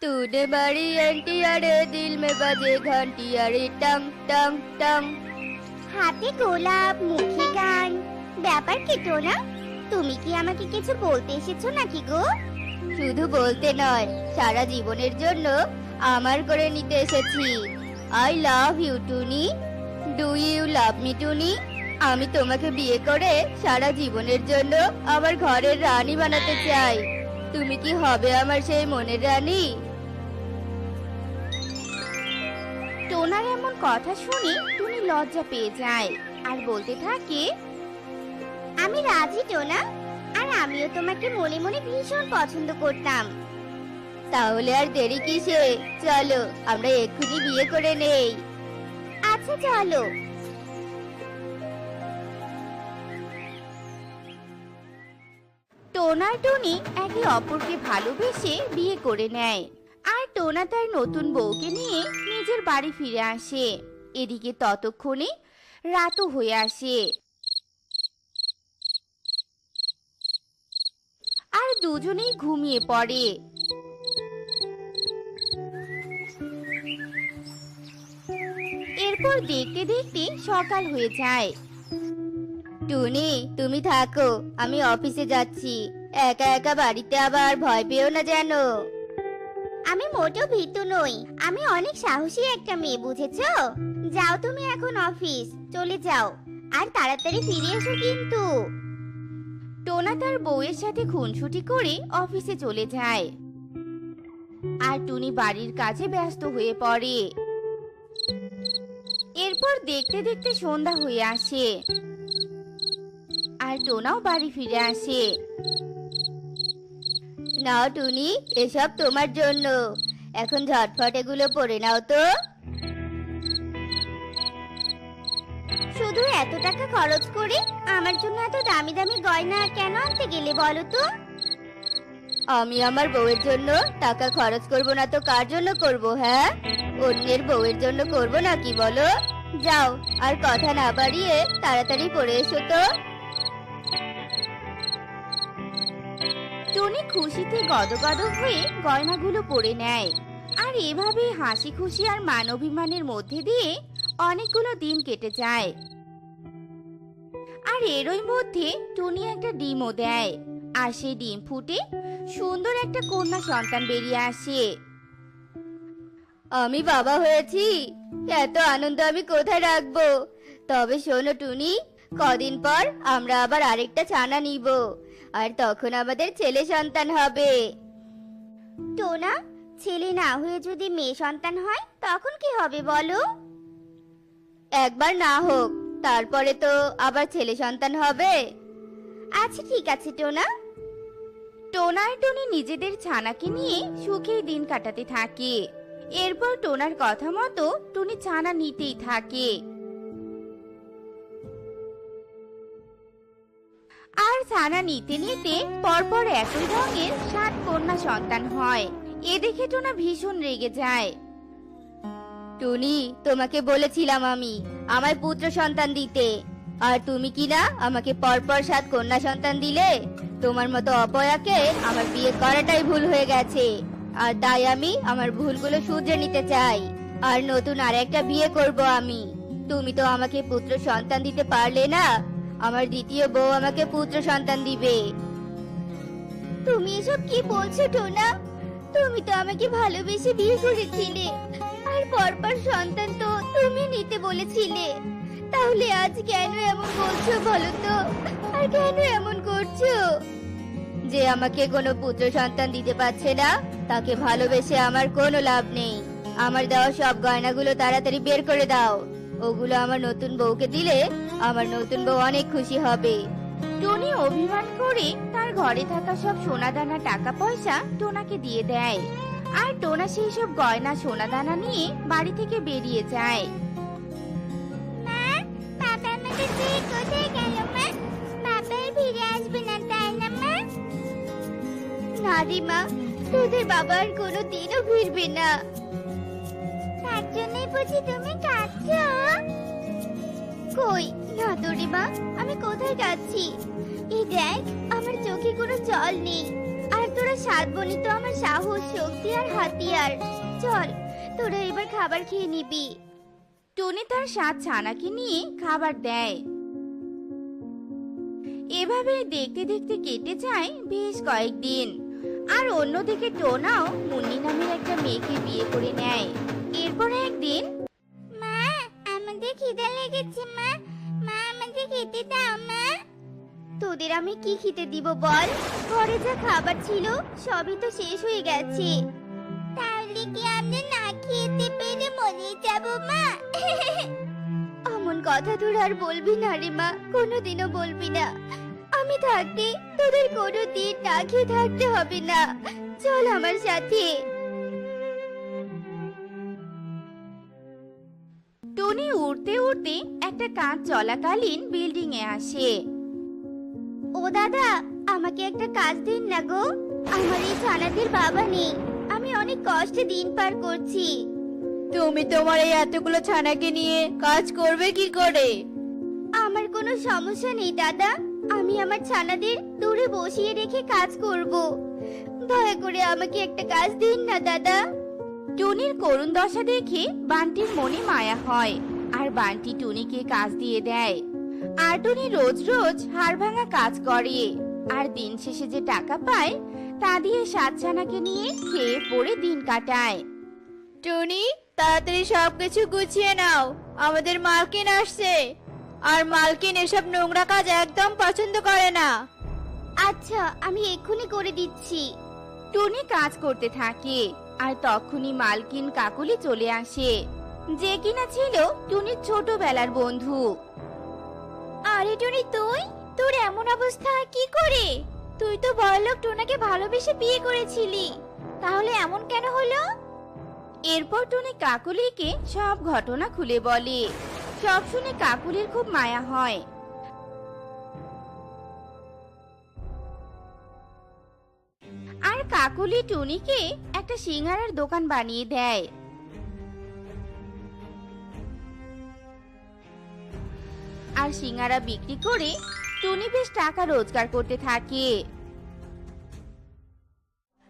तूने बड़ी आंटी अरे दिल में बजे घंटी अरे टंग टंग टंग। হাতে গোলাপ, মুখে গান, ব্যাপার কি টোনা? তুমি কি আমাকে কিছু বলতে এসেছো নাকি গো? শুধু বলতে নয়, সারা জীবনের জন্য আমার করে নিতে এসেছি। I love you Tuni. Do you love me Tuni? আমি তোমাকে বিয়ে করে সারা জীবনের জন্য আমার ঘরের রানী বানাতে চাই। তুমি কি হবে আমার সেই মনের রানী? টোনার এমন কথা শুনে টুনি লজ্জা পেয়ে যায় আর বলতে থাকে, আমি রাজি টোনা, আর আমিও তোমাকে মনে মনে ভীষণ পছন্দ করতাম। তাহলে আর দেরি কিসে, চলো আমরা এক্ষুনি বিয়ে করে নেই। আচ্ছা চলো। টোনা আর টুনি একে অপরকে ভালোবেসে বিয়ে করে নেয় আর টোনা তার নতুন বউকে নিয়ে নিজের বাড়ি ফিরে আসে। এদিকে ততক্ষণে রাতও হয়ে আসে আর দুজনেই ঘুমিয়ে পড়ে। এরপর দেখতে দেখতে সকাল হয়ে যায়। টুনি তুমি থাকো, আমি অফিসে যাচ্ছি। একা একা বাড়িতে আবার ভয় পেও না যেন। আমি মোটেও ভীতু নই, আমি অনেক সাহসী একটা মেয়ে, বুঝেছো? যাও তুমি এখন অফিস চলে যাও, আর তাড়াতাড়ি ফিরে এসো কিন্তু। টোনা তার বউয়ের সাথে খুনসুটি করে অফিসে চলে যায় আর টুনি বাড়ির কাজে ব্যস্ত হয়ে পড়ে। এরপর দেখতে দেখতে সন্ধ্যা হয়ে আসে আর টোনাও বাড়ি ফিরে আসে। নাও টুনি, এসব তোমার জন্য। এখন ঝটফট এগুলো পরে নাও তো। শুধু এত টাকা খরচ করে আমার জন্য এত দামি দামি গয়না কেন আনতে গেলে বলো তো? আমি আমার বউয়ের জন্য টাকা খরচ করব না তো কার জন্য করব? হ্যাঁ, অন্যের বউয়ের জন্য করব নাকি বলো? যাও, আর কথা না বাড়িয়ে তাড়াতাড়ি পরে এসো তো। টনি খুশিতে গদগদ হয়ে গয়নাগুলো পরে নেয় আর এভাবে হাসি খুশি আর মান অভিমানের মধ্যে দিয়ে অনেকগুলো দিন কেটে যায়। আর এরই মধ্যে টনি একটা ডিমও দেয় আর সেই ডিম ফুটে সুন্দর একটা কন্যা সন্তান বেরিয়ে আসে। আমি বাবা হয়েছি, এত আনন্দ আমি কোথায় রাখবো? তবে শোনো টুনি, কদিন পর আমরা আবার আরেকটা ছানা নিব, আর তখন আমাদের ছেলে সন্তান হবে। টোনা, ছেলে না হয়ে যদি মেয়ে সন্তান হয় তখন কি হবে বলো? একবার না হোক, তারপরে তো আবার ছেলে সন্তান হবে। আচ্ছা ঠিক আছে টোনা। টোনা আর টনি নিজেদের ছানাকে নিয়ে সুখেই দিন কাটাতে থাকে। এরপর টোনার কথা মতো টনি ছানা নিতেই থাকে আর ছানা নিতে নিতে পরপর একই রঙের 7 কন্যা সন্তান হয়। এ দেখে টোনা ভীষণ রেগে যায়। টুনি, তোমাকে বলেছিলাম আমি আমায় পুত্র সন্তান দিতে, আর তুমি কি না আমাকে পরপর 7 কন্যা সন্তান দিলে। তোমার মতো অপয়াকে আমার বিয়ে করাটাই ভুল হয়ে গেছে, আর তাই আমি আমার ভুলগুলো শুধরে নিতে চাই, আর নতুন আরেকটা বিয়ে করব আমি। তুমি তো আমাকে পুত্র সন্তান দিতে পারলে না, আমার দ্বিতীয় বউ আমাকে পুত্র সন্তান দিবে। তুমি এসব কি বলছো টোনা? তুমি তো আমাকে ভালোবেসে বিয়ে করেছিলে, আর পরপর সন্তান তো তুমি নিতে বলেছিলে। তাহলে আজ কেন এমন বলছো বলো তো? আর কেন এমন করছো? যে আমাকে কোনো পুত্র সন্তান দিতে পারছে না, তাকে ভালোবেসে আমার কোনো লাভ নেই। আমার দেওয়া সব গয়নাগুলো তাড়াতাড়ি বের করে দাও। ওগুলো আমার নতুন বউকে দিলে আমার নতুন বউ অনেক খুশি হবে। টনি অভিমান করে তার ঘরে থাকা সব সোনাদানা টাকা পয়সা টোনাকে দিয়ে দেয় আর টোনা সেই সব গয়না সোনাদানা নিয়ে বাড়ি থেকে বেরিয়ে যায়। মা, বাবা আমাকে ছেড়ে কোথায় গেল মা? বাবা আর ফিরে আসবে না তাই না মা? না রে মা, তোদের বাবা আর কোনোদিনও ফিরবে না। তার জন্যই বুঝি তুমি কাঁদছো? কই না তো রে মা, আমি কোথায় যাচ্ছি? এই দেখ, আমার চোখে কোনো জল নেই, আর তোর তোরা 7 বোনই তো আমার সাহস, শক্তি আর হাতিয়ার। চল, তোরা এবার খাবার খেয়ে নিবি। টুনি তার 7 ছানাকে নিয়ে খাবার দেয়। এভাবে দেখতে দেখতে কেটে যায় বেশ কয়েকদিন। আর অন্যদিকে টোনাও মুন্নি নামের একটা মেয়েকে বিয়ে করে নেয়। এরপর একদিন, মা, আমাদের খিদে লেগেছে মা। মা, আমাদের খেতে দাও মা। তোদের আমি কি খেতে দিব বল? ঘরে যা খাবার ছিল সবই তো শেষ হয়ে গেছে। তাহলে কি আমরা না খেতে পেরে মরে যাব মা? অমন কথা তোর আর বলবি না রে মা, কোনোদিনও বলবি না। আমি থাকতে তোদের কোনোদিন না খেয়ে থাকতে হবে না। চল আমার সাথে। টুনি উড়তে উড়তে একটা কাজ চলাকালীন বিল্ডিং এ আসে। ও দাদা, আমাকে একটা কাজ দিন না গো। আমার এই ছানাদের বাবা নেই, আমি অনেক কষ্টে দিন পার করছি। তুমি তোমার এই এতগুলো ছানাকে নিয়ে কাজ করবে কি করে? আমার কোনো সমস্যা নেই দাদা, আমি আমার ছানাদের দূরে বসিয়ে রেখে কাজ করব। দয়া করে আমাকে একটা কাজ দিন না দাদা। টুনির করুণ দশা দেখে বান্টির মনে মায়া হয়, আর বান্টি টুনিকে কাজ দিয়ে দেয়। আর টুনি রোজ রোজ হাড় ভাঙা কাজ করে, আর দিন শেষে যে টাকা পায় তা দিয়ে 7 ছানাকে নিয়ে খেয়ে পড়ে দিন কাটায়। টুনি, তাড়াতাড়ি সবকিছু গুছিয়ে নাও, আমাদের মালকিন আসছে। আর মালকিন এসব নোংরা কাজ একদম পছন্দ করে না। আচ্ছা, আমি এক্ষুনি করে দিচ্ছি। টুনি কাজ করতে থাকে, আর তখনই মালকিন কাকুলি চলে আসে, যে কিনা ছিল টুনির ছোটবেলার বন্ধু। আরে টুনি, তোর এমন অবস্থা কি করে? তুই তো বড়লোক টোনাকে ভালোবেসে বিয়ে করেছিলি, তাহলে এমন কেন হলো? এরপর টুনি কাকুলিকে সব ঘটনা খুলে বলে। সব শুনে কাকুলির খুব মায়া হয়। আর কাকুলি টুনিকে একটা সিঙ্গারার দোকান বানিয়ে দেয়। আর সিঙ্গারা বিক্রি করে টুনি বেশ টাকা রোজগার করতে থাকে।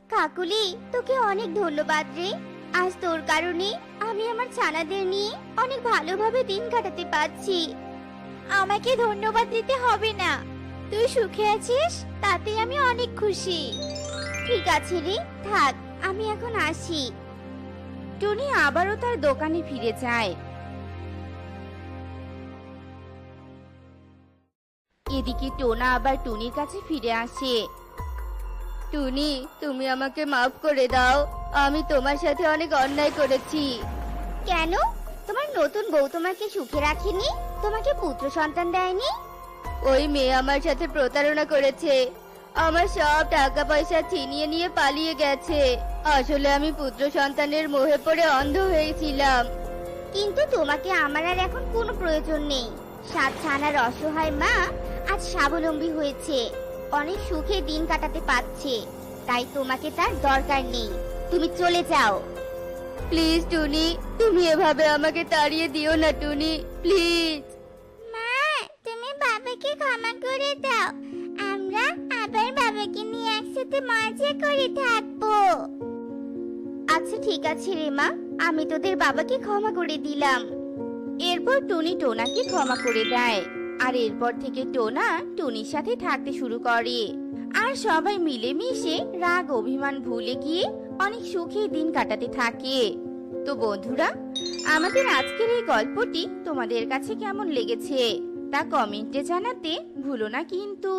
কাকুলি, তোকে অনেক ধন্যবাদ রে। আজ তোর কারণে আমি আমার ছানাদের নিয়ে অনেক ভালোভাবে দিন কাটাতে পারছি। আমাকে ধন্যবাদ দিতে হবে না, তুই সুখে আছিস তাতে আমি অনেক খুশি। ঠিক আছে রে, থাক, আমি এখন আসি। টুনি আবারও তার দোকানে ফিরে যায়। এদিকে টোনা আবার টুনির কাছে ফিরে আসে। টুনি, তুমি আমাকে মাফ করে দাও, আমি তোমার সাথে অনেক অন্যায় করেছি। কেন? তোমার নতুন বউ তোমাকে সুখে রাখেনি? তোমাকে পুত্র সন্তান দেয়নি? ওই মেয়ে আমার সাথে প্রতারণা করেছে, আমার সব টাকা পয়সা ছিনিয়ে নিয়ে পালিয়ে গেছে। আসলে আমি পুত্র সন্তানের মোহে পড়ে অন্ধ হয়েছিলাম। কিন্তু তোমাকে আমার আর এখন কোনো প্রয়োজন নেই। 7 ছানার অসহায় মা আজ স্বাবলম্বী হয়েছে, অনেক সুখে দিন কাটাতে পারছে, তাই তোমাকে তার দরকার নেই। তুমি চলে যাও। প্লিজ টুনি, তুমি এভাবে আমাকে তাড়িয়ে দিও না টুনি, প্লিজ। মা, তুমি বাবাকে ক্ষমা করে দাও, আমরা আবার বাবাকে নিয়ে একসাথে মজা করে থাকবো। আচ্ছা ঠিক আছে রে মা, আমি তোদের বাবাকে ক্ষমা করে দিলাম। এরপর টুনি টোনাকে ক্ষমা করে দেয়। আর এরপর থেকে টোনা টুনির সাথে থাকতে শুরু করে। আর সবাই মিলেমিশে রাগ অভিমান ভুলে গিয়ে অনেক সুখে দিন কাটাতে থাকে। তো বন্ধুরা, আমাদের আজকের এই গল্পটি তোমাদের কাছে কেমন লেগেছে তা কমেন্টে জানাতে ভুলো না কিন্তু।